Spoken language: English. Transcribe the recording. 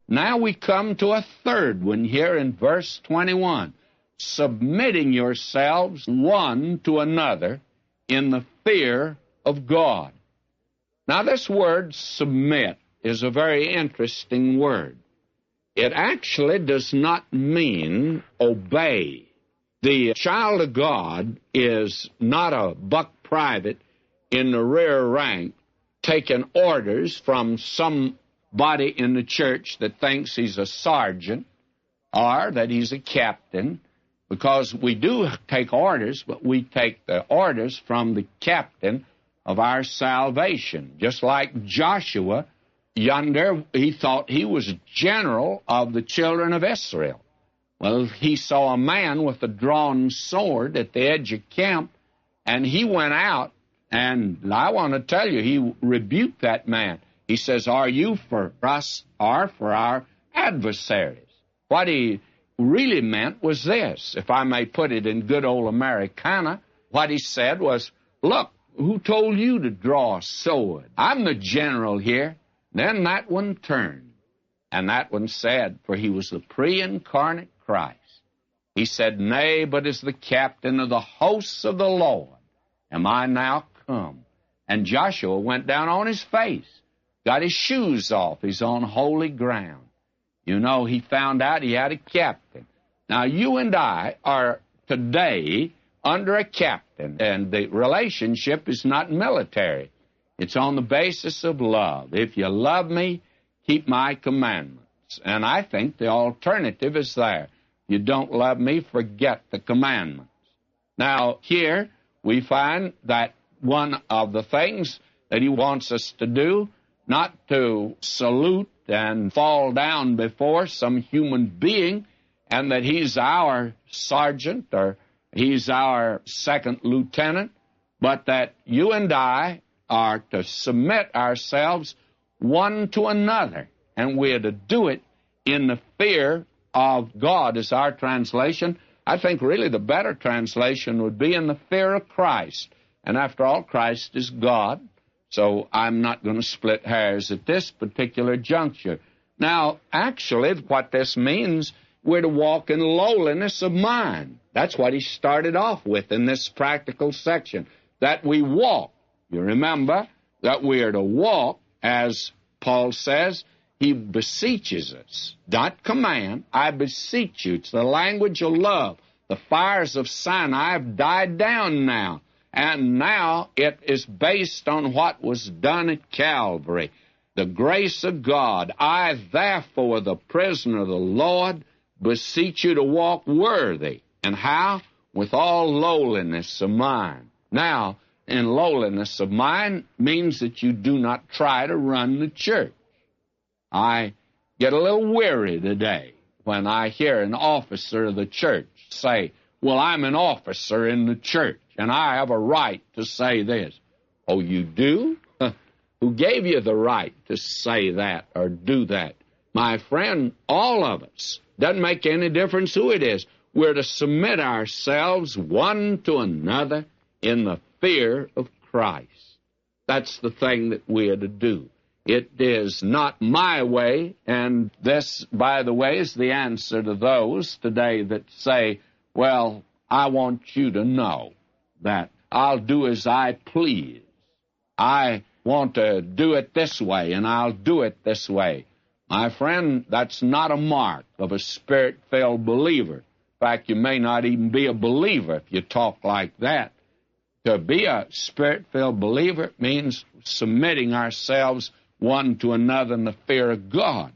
Now we come to a third one here in verse 21. Submitting yourselves one to another in the fear of God. Now this word submit is a very interesting word. It actually does not mean obey. The child of God is not a buck private in the rear rank taking orders from somebody in the church that thinks he's a sergeant or that he's a captain, because we do take orders, but we take the orders from the captain of our salvation. Just like Joshua yonder, he thought he was general of the children of Israel. Well, he saw a man with a drawn sword at the edge of camp, and he went out, and I want to tell you, he rebuked that man. He says, are you for us or for our adversaries? What he really meant was this, if I may put it in good old Americana. What he said was, look, who told you to draw a sword? I'm the general here. Then that one turned, and that one said, for he was the pre-incarnate Christ. He said, nay, but as the captain of the hosts of the Lord am I now come. And Joshua went down on his face, got his shoes off. He's on holy ground. You know, he found out he had a captain. Now, you and I are today under a captain, and the relationship is not military. It's on the basis of love. If you love me, keep my commandments. And I think the alternative is there. You don't love me, forget the commandments. Now, here we find that one of the things that he wants us to do, not to salute and fall down before some human being, and that he's our sergeant or he's our second lieutenant, but that you and I are to submit ourselves one to another, and we're to do it in the fear of God is our translation. I think really the better translation would be in the fear of Christ. And after all, Christ is God, so I'm not going to split hairs at this particular juncture. Now, actually, what this means, we're to walk in lowliness of mind. That's what he started off with in this practical section, that we walk. You remember that we are to walk, as Paul says, he beseeches us, not command. I beseech you. It's the language of love. The fires of Sinai have died down now, and now it is based on what was done at Calvary. The grace of God. I, therefore, the prisoner of the Lord, beseech you to walk worthy. And how? With all lowliness of mind. Now, in lowliness of mind means that you do not try to run the church. I get a little weary today when I hear an officer of the church say, well, I'm an officer in the church, and I have a right to say this. Oh, you do? Who gave you the right to say that or do that? My friend, all of us. Doesn't make any difference who it is. We're to submit ourselves one to another in the fear of Christ. That's the thing that we are to do. It is not my way, and this, by the way, is the answer to those today that say, well, I want you to know that I'll do as I please. I want to do it this way, and I'll do it this way. My friend, that's not a mark of a Spirit-filled believer. In fact, you may not even be a believer if you talk like that. To be a Spirit-filled believer means submitting ourselves one to another in the fear of God.